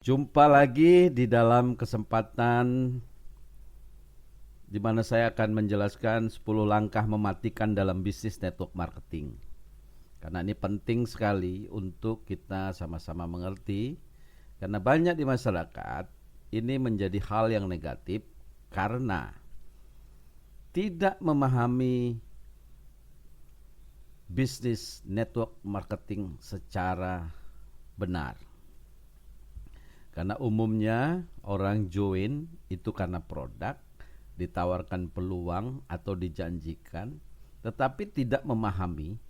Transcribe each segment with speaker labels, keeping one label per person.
Speaker 1: Jumpa lagi di dalam kesempatan di mana saya akan menjelaskan 10 langkah mematikan dalam bisnis network marketing. Karena ini penting sekali untuk kita sama-sama mengerti, karena banyak di masyarakat ini menjadi hal yang negatif karena tidak memahami bisnis network marketing secara benar. Karena umumnya orang join itu karena produk, ditawarkan peluang atau dijanjikan, tetapi tidak memahami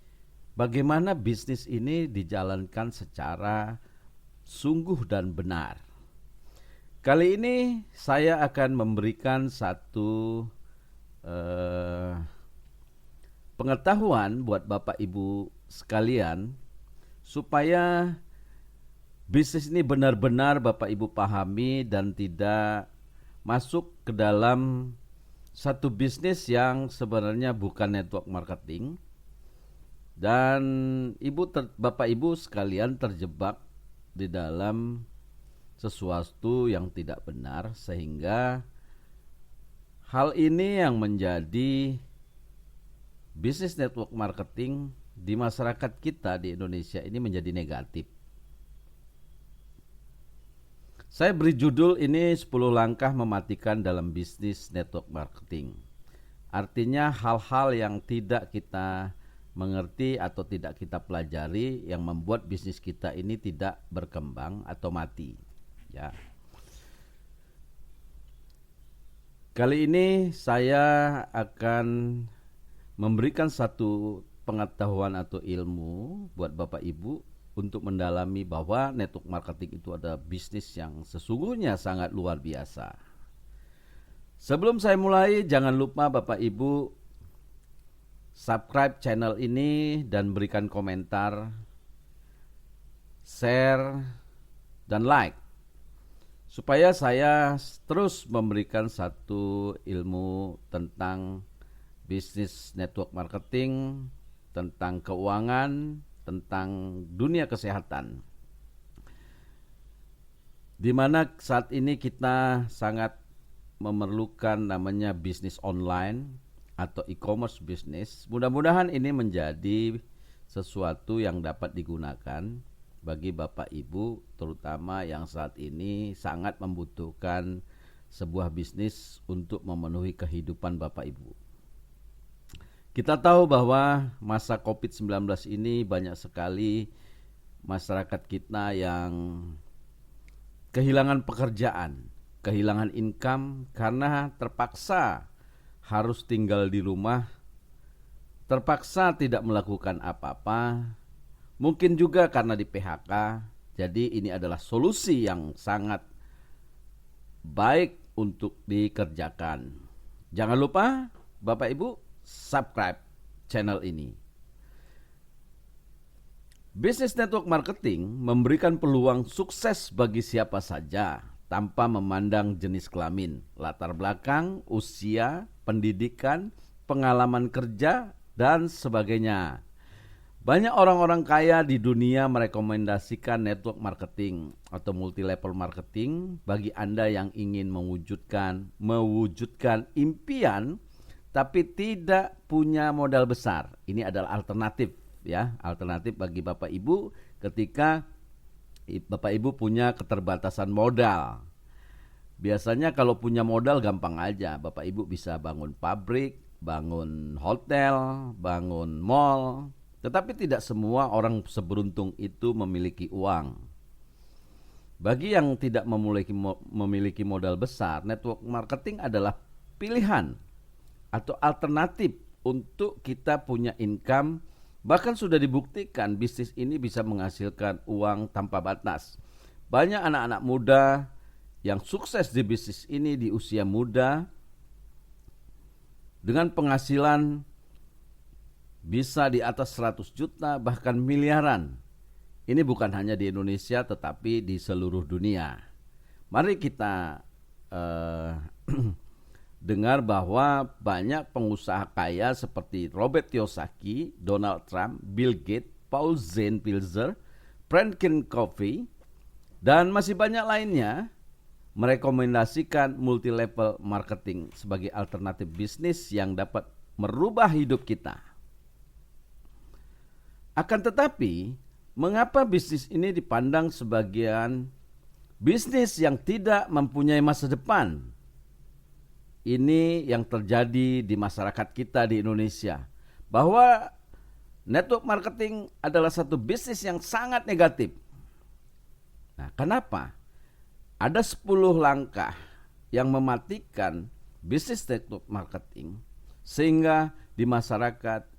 Speaker 1: bagaimana bisnis ini dijalankan secara sungguh dan benar. Kali ini saya akan memberikan satu pengetahuan buat Bapak Ibu sekalian supaya bisnis ini benar-benar Bapak Ibu pahami dan tidak masuk ke dalam satu bisnis yang sebenarnya bukan network marketing, dan Bapak Ibu sekalian terjebak di dalam sesuatu yang tidak benar, sehingga hal ini yang menjadi bisnis network marketing di masyarakat kita di Indonesia ini menjadi negatif. Saya beri judul ini 10 langkah mematikan dalam bisnis network marketing. Artinya hal-hal yang tidak kita mengerti atau tidak kita pelajari yang membuat bisnis kita ini tidak berkembang atau mati. Ya. Kali ini saya akan memberikan satu pengetahuan atau ilmu buat Bapak Ibu untuk mendalami bahwa network marketing itu ada bisnis yang sesungguhnya sangat luar biasa. Sebelum saya mulai, jangan lupa Bapak Ibu subscribe channel ini dan berikan komentar, share, dan like, supaya saya terus memberikan satu ilmu tentang bisnis network marketing, tentang keuangan, tentang dunia kesehatan, di mana saat ini kita sangat memerlukan namanya bisnis online atau e-commerce bisnis. Mudah-mudahan ini menjadi sesuatu yang dapat digunakan bagi Bapak Ibu, terutama yang saat ini sangat membutuhkan sebuah bisnis untuk memenuhi kehidupan Bapak Ibu. Kita tahu bahwa masa COVID-19 ini banyak sekali masyarakat kita yang kehilangan pekerjaan, kehilangan income karena terpaksa harus tinggal di rumah, terpaksa tidak melakukan apa-apa, mungkin juga karena di PHK. Jadi ini adalah solusi yang sangat baik untuk dikerjakan. Jangan lupa Bapak Ibu subscribe channel ini. Bisnis network marketing memberikan peluang sukses bagi siapa saja tanpa memandang jenis kelamin, latar belakang, usia, pendidikan, pengalaman kerja, dan sebagainya. Banyak orang-orang kaya di dunia merekomendasikan network marketing atau multi level marketing bagi Anda yang ingin mewujudkan impian tapi tidak punya modal besar. Ini adalah alternatif, ya, alternatif bagi Bapak Ibu ketika Bapak Ibu punya keterbatasan modal. Biasanya kalau punya modal gampang aja, Bapak Ibu bisa bangun pabrik, bangun hotel, bangun mall. Tetapi tidak semua orang seberuntung itu memiliki uang. Bagi yang tidak memiliki modal besar, network marketing adalah pilihan atau alternatif untuk kita punya income. Bahkan sudah dibuktikan bisnis ini bisa menghasilkan uang tanpa batas. Banyak anak-anak muda yang sukses di bisnis ini di usia muda dengan penghasilan bisa di atas 100 juta bahkan miliaran. Ini bukan hanya di Indonesia tetapi di seluruh dunia. Mari kita dengar bahwa banyak pengusaha kaya seperti Robert Kiyosaki, Donald Trump, Bill Gates, Paul Zane Pilzer, Franklin Covey Dan masih banyak lainnya merekomendasikan multi-level marketing sebagai alternatif bisnis yang dapat merubah hidup kita. Akan tetapi, mengapa bisnis ini dipandang sebagian bisnis yang tidak mempunyai masa depan? Ini yang terjadi di masyarakat kita di Indonesia, bahwa network marketing adalah satu bisnis yang sangat negatif. Nah, kenapa? Ada 10 langkah yang mematikan bisnis network marketing sehingga di masyarakat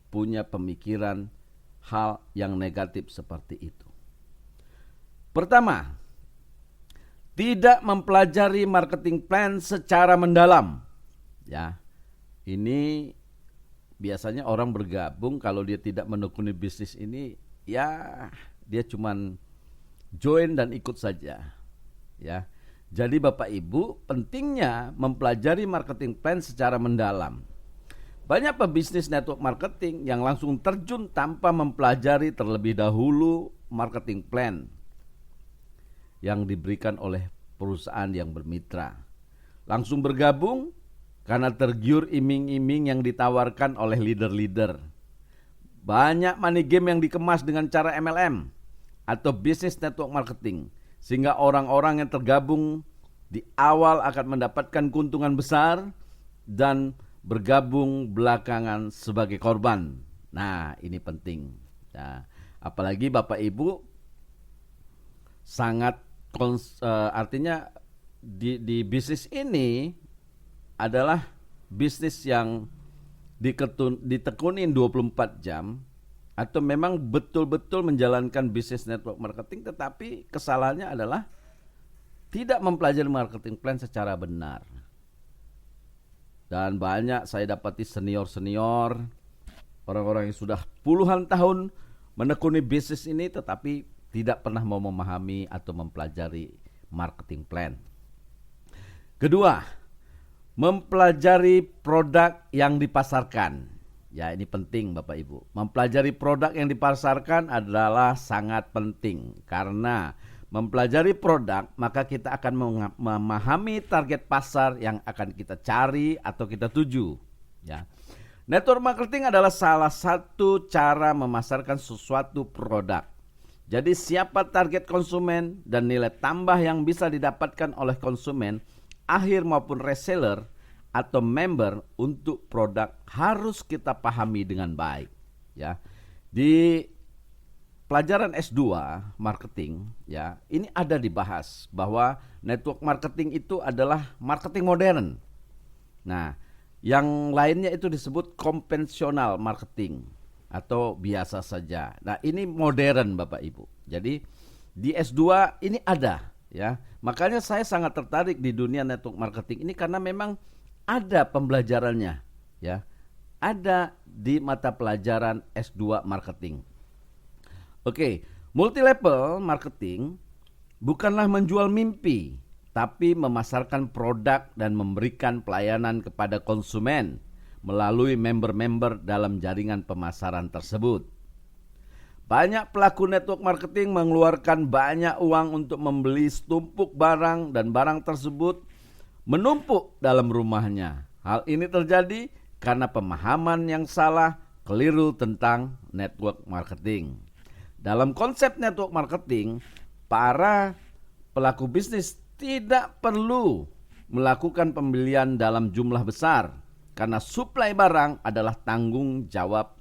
Speaker 1: punya pemikiran hal yang negatif seperti itu. Pertama, tidak mempelajari marketing plan secara mendalam. Ya, ini biasanya orang bergabung kalau dia tidak menekuni bisnis ini, ya dia cuman join dan ikut saja. Ya, jadi Bapak Ibu pentingnya mempelajari marketing plan secara mendalam. Banyak pebisnis network marketing yang langsung terjun tanpa mempelajari terlebih dahulu marketing plan yang diberikan oleh perusahaan yang bermitra. Langsung bergabung karena tergiur iming-iming yang ditawarkan oleh leader-leader. Banyak money game yang dikemas dengan cara MLM atau business network marketing, sehingga orang-orang yang tergabung di awal akan mendapatkan keuntungan besar dan bergabung belakangan sebagai korban. Nah, ini penting. Nah, apalagi Bapak Ibu sangat artinya di bisnis ini adalah bisnis yang ditekunin 24 jam atau memang betul-betul menjalankan bisnis network marketing, tetapi kesalahannya adalah tidak mempelajari marketing plan secara benar. Dan banyak saya dapati senior-senior, orang-orang yang sudah puluhan tahun menekuni bisnis ini tetapi tidak pernah mau memahami atau mempelajari marketing plan. Kedua, mempelajari produk yang dipasarkan. Ya, ini penting Bapak Ibu. Mempelajari produk yang dipasarkan adalah sangat penting karena mempelajari produk, maka kita akan memahami target pasar yang akan kita cari atau kita tuju. Ya. Network marketing adalah salah satu cara memasarkan sesuatu produk. Jadi siapa target konsumen dan nilai tambah yang bisa didapatkan oleh konsumen, akhir maupun reseller atau member untuk produk harus kita pahami dengan baik. Ya. Di pelajaran S2 marketing, ya, ini ada dibahas bahwa network marketing itu adalah marketing modern. Nah, yang lainnya itu disebut konvensional marketing atau biasa saja. Nah, ini modern Bapak Ibu. Jadi di S2 ini ada, ya. Makanya saya sangat tertarik di dunia network marketing ini karena memang ada pembelajarannya, ya. Ada di mata pelajaran S2 marketing. Oke, multi-level marketing bukanlah menjual mimpi, tapi memasarkan produk dan memberikan pelayanan kepada konsumen melalui member-member dalam jaringan pemasaran tersebut. Banyak pelaku network marketing mengeluarkan banyak uang untuk membeli setumpuk barang dan barang tersebut menumpuk dalam rumahnya. Hal ini terjadi karena pemahaman yang salah, keliru tentang network marketing. Dalam konsep network marketing, para pelaku bisnis tidak perlu melakukan pembelian dalam jumlah besar karena suplai barang adalah tanggung jawab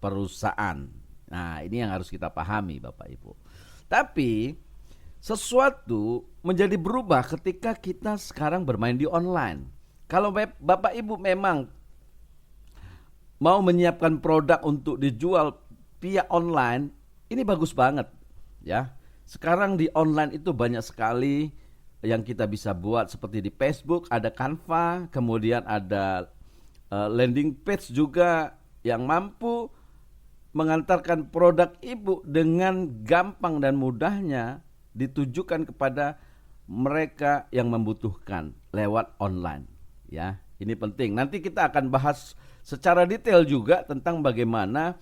Speaker 1: perusahaan. Nah, ini yang harus kita pahami Bapak Ibu. Tapi sesuatu menjadi berubah ketika kita sekarang bermain di online. Kalau Bapak Ibu memang mau menyiapkan produk untuk dijual via online, ini bagus banget, ya. Sekarang di online itu banyak sekali yang kita bisa buat, seperti di Facebook ada Canva, kemudian ada landing page juga yang mampu mengantarkan produk Ibu dengan gampang dan mudahnya ditujukan kepada mereka yang membutuhkan lewat online, ya. Ini penting. Nanti kita akan bahas secara detail juga tentang bagaimana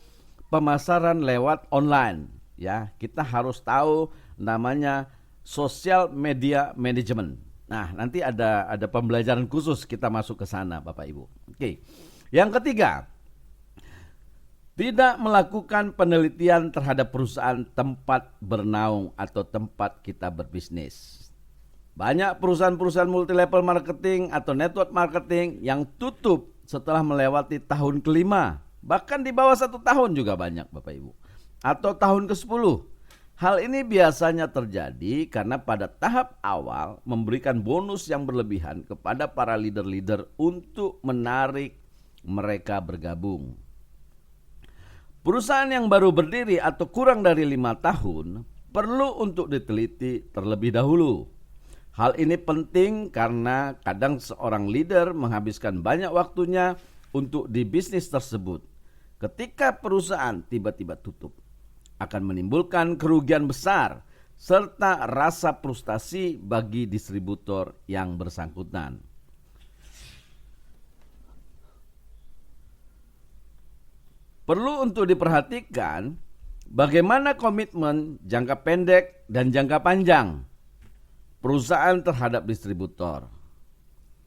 Speaker 1: pemasaran lewat online, ya. Kita harus tahu namanya social media management. Nah, nanti ada pembelajaran khusus kita masuk ke sana, Bapak Ibu. Oke. Yang ketiga, tidak melakukan penelitian terhadap perusahaan tempat bernaung atau tempat kita berbisnis. Banyak perusahaan-perusahaan multi-level marketing atau network marketing yang tutup setelah melewati tahun kelima. Bahkan di bawah 1 tahun juga banyak, Bapak Ibu. Atau tahun ke-10. Hal ini biasanya terjadi karena pada tahap awal memberikan bonus yang berlebihan kepada para leader-leader untuk menarik mereka bergabung. Perusahaan yang baru berdiri atau kurang dari 5 tahun perlu untuk diteliti terlebih dahulu. Hal ini penting karena kadang seorang leader menghabiskan banyak waktunya untuk di bisnis tersebut. Ketika perusahaan tiba-tiba tutup, akan menimbulkan kerugian besar serta rasa frustasi bagi distributor yang bersangkutan. Perlu untuk diperhatikan bagaimana komitmen jangka pendek dan jangka panjang perusahaan terhadap distributor.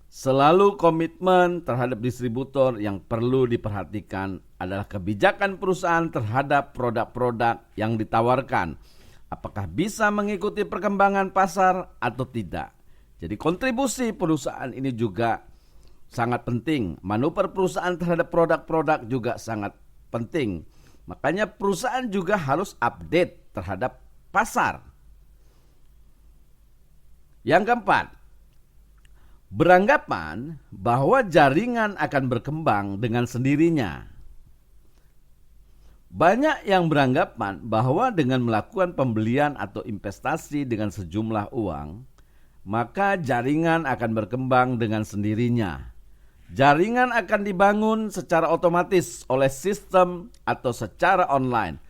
Speaker 1: Selalu komitmen terhadap distributor yang perlu diperhatikan adalah kebijakan perusahaan terhadap produk-produk yang ditawarkan. Apakah bisa mengikuti perkembangan pasar atau tidak. Jadi kontribusi perusahaan ini juga sangat penting. Manuver perusahaan terhadap produk-produk juga sangat penting. Makanya perusahaan juga harus update terhadap pasar. Yang keempat, beranggapan bahwa jaringan akan berkembang dengan sendirinya. Banyak yang beranggapan bahwa dengan melakukan pembelian atau investasi dengan sejumlah uang, maka jaringan akan berkembang dengan sendirinya. Jaringan akan dibangun secara otomatis oleh sistem atau secara online.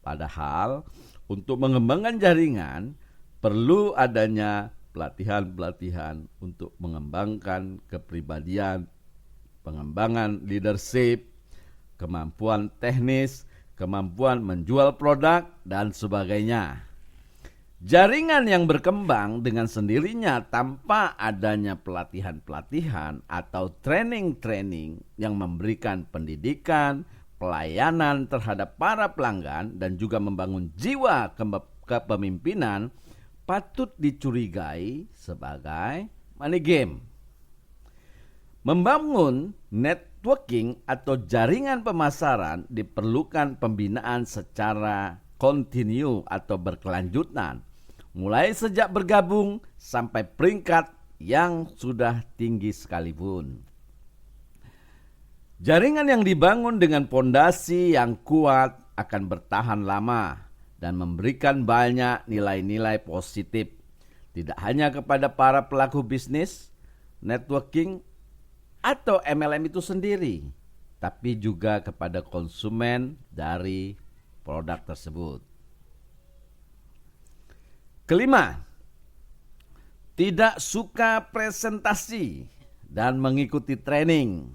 Speaker 1: Padahal untuk mengembangkan jaringan perlu adanya pelatihan-pelatihan untuk mengembangkan kepribadian, pengembangan leadership, kemampuan teknis, kemampuan menjual produk, dan sebagainya. Jaringan yang berkembang dengan sendirinya tanpa adanya pelatihan-pelatihan atau training-training yang memberikan pendidikan, pelayanan terhadap para pelanggan, dan juga membangun jiwa kepemimpinan patut dicurigai sebagai money game. Membangun networking atau jaringan pemasaran diperlukan pembinaan secara kontinu atau berkelanjutan, mulai sejak bergabung sampai peringkat yang sudah tinggi sekalipun. Jaringan yang dibangun dengan pondasi yang kuat akan bertahan lama dan memberikan banyak nilai-nilai positif, tidak hanya kepada para pelaku bisnis, networking, atau MLM itu sendiri, tapi juga kepada konsumen dari produk tersebut. Kelima, tidak suka presentasi dan mengikuti training.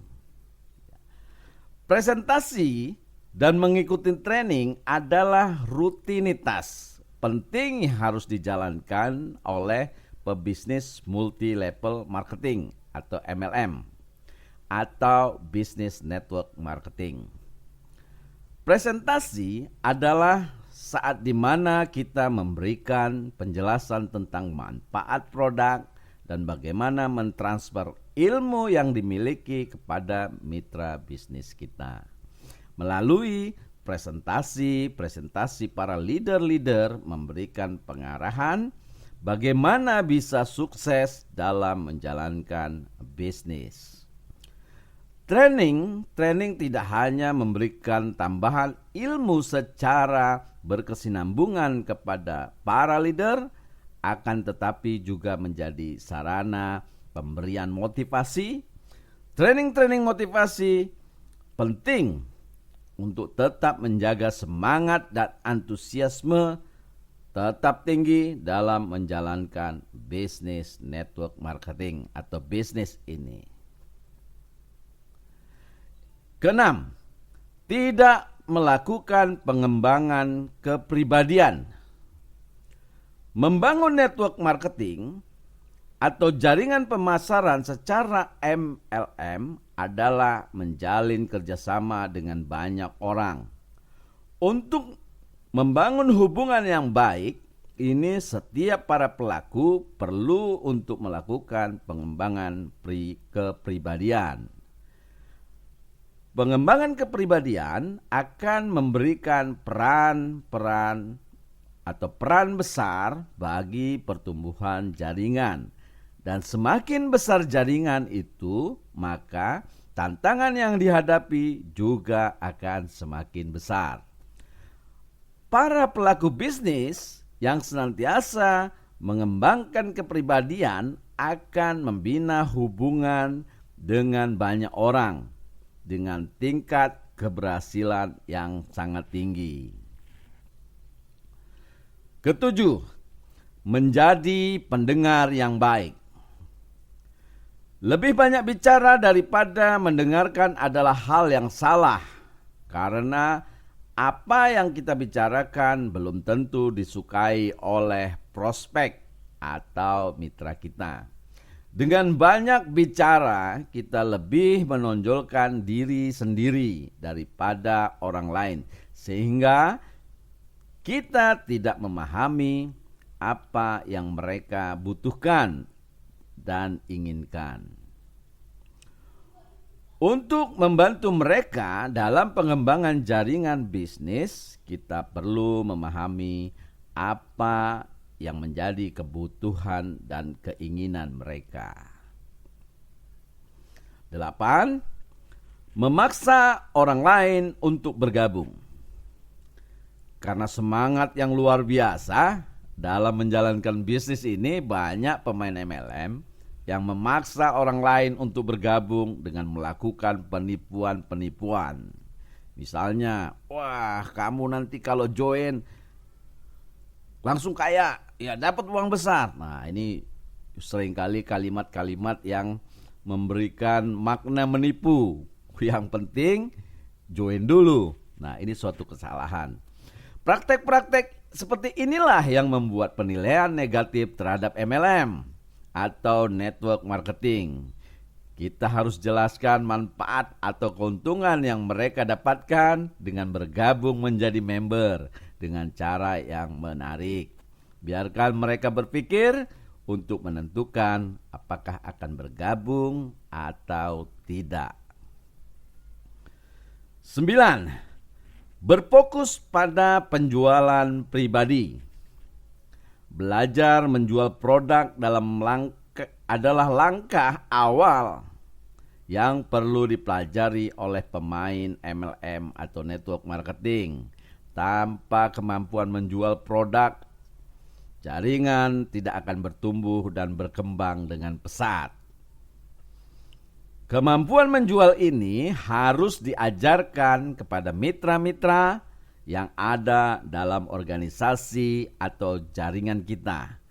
Speaker 1: Presentasi dan mengikuti training adalah rutinitas penting yang harus dijalankan oleh pebisnis multi-level marketing atau MLM atau business network marketing. Presentasi adalah saat di mana kita memberikan penjelasan tentang manfaat produk dan bagaimana mentransfer ilmu yang dimiliki kepada mitra bisnis kita. Melalui presentasi para leader-leader memberikan pengarahan bagaimana bisa sukses dalam menjalankan bisnis. Training tidak hanya memberikan tambahan ilmu secara berkesinambungan kepada para leader, akan tetapi juga menjadi sarana pemberian motivasi. Training motivasi penting untuk tetap menjaga semangat dan antusiasme tetap tinggi dalam menjalankan bisnis network marketing atau bisnis ini. Keenam, tidak melakukan pengembangan kepribadian. Membangun network marketing atau jaringan pemasaran secara MLM adalah menjalin kerjasama dengan banyak orang. Untuk membangun hubungan yang baik, ini setiap para pelaku perlu untuk melakukan pengembangan kepribadian. Pengembangan kepribadian akan memberikan peran besar bagi pertumbuhan jaringan. Dan semakin besar jaringan itu, maka tantangan yang dihadapi juga akan semakin besar. Para pelaku bisnis yang senantiasa mengembangkan kepribadian akan membina hubungan dengan banyak orang dengan tingkat keberhasilan yang sangat tinggi. Ketujuh, menjadi pendengar yang baik. Lebih banyak bicara daripada mendengarkan adalah hal yang salah, karena apa yang kita bicarakan belum tentu disukai oleh prospek atau mitra kita. Dengan banyak bicara, kita lebih menonjolkan diri sendiri daripada orang lain, sehingga kita tidak memahami apa yang mereka butuhkan dan inginkan. Untuk membantu mereka dalam pengembangan jaringan bisnis, kita perlu memahami apa yang menjadi kebutuhan dan keinginan mereka. 8. Memaksa orang lain untuk bergabung. Karena semangat yang luar biasa dalam menjalankan bisnis ini, banyak pemain MLM yang memaksa orang lain untuk bergabung dengan melakukan penipuan-penipuan. Misalnya, wah, kamu nanti kalau join langsung kaya, ya dapat uang besar. Nah, ini seringkali kalimat-kalimat yang memberikan makna menipu. Yang penting join dulu. Nah, ini suatu kesalahan. Praktek-praktek seperti inilah yang membuat penilaian negatif terhadap MLM atau network marketing. Kita harus jelaskan manfaat atau keuntungan yang mereka dapatkan dengan bergabung menjadi member dengan cara yang menarik. Biarkan mereka berpikir untuk menentukan apakah akan bergabung atau tidak. 9. Berfokus pada penjualan pribadi. Belajar menjual produk adalah langkah awal yang perlu dipelajari oleh pemain MLM atau network marketing. Tanpa kemampuan menjual produk, jaringan tidak akan bertumbuh dan berkembang dengan pesat. Kemampuan menjual ini harus diajarkan kepada mitra-mitra yang ada dalam organisasi atau jaringan kita.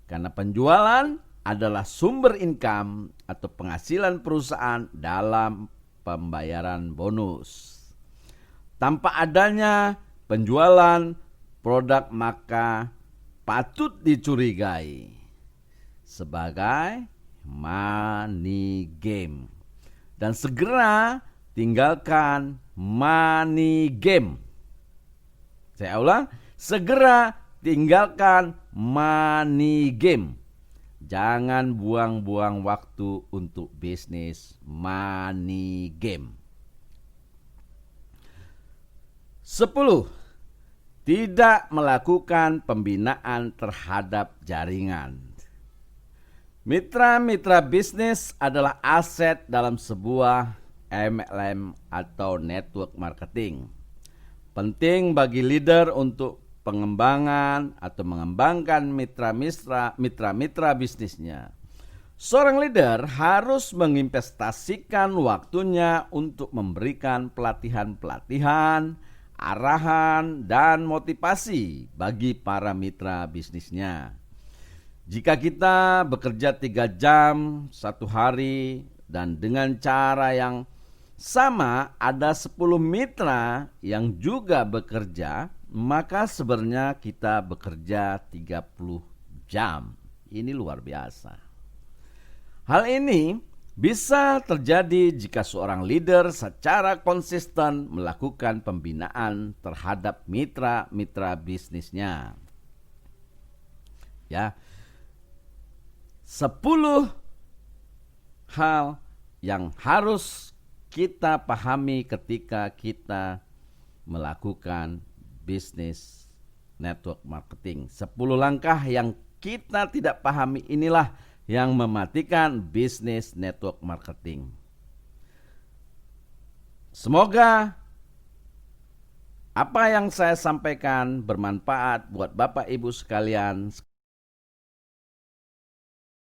Speaker 1: Karena penjualan adalah sumber income atau penghasilan perusahaan dalam pembayaran bonus. Tanpa adanya penjualan produk, maka patut dicurigai sebagai money game. Dan segera tinggalkan money game. Saya ulang, segera tinggalkan money game. Jangan buang-buang waktu untuk bisnis money game. 10. Tidak melakukan pembinaan terhadap jaringan. Mitra-mitra bisnis adalah aset dalam sebuah MLM atau network marketing. Penting bagi leader untuk pengembangan atau mengembangkan mitra-mitra bisnisnya. Seorang leader harus menginvestasikan waktunya untuk memberikan pelatihan-pelatihan, arahan, dan motivasi bagi para mitra bisnisnya. Jika kita bekerja 3 jam satu hari dan dengan cara yang sama ada 10 mitra yang juga bekerja, maka sebenarnya kita bekerja 30 jam. Ini luar biasa. Hal ini bisa terjadi jika seorang leader secara konsisten melakukan pembinaan terhadap mitra-mitra bisnisnya. Ya. 10 hal yang harus kita pahami ketika kita melakukan bisnis network marketing. 10 langkah yang kita tidak pahami inilah yang mematikan bisnis network marketing. Semoga apa yang saya sampaikan bermanfaat buat Bapak Ibu sekalian.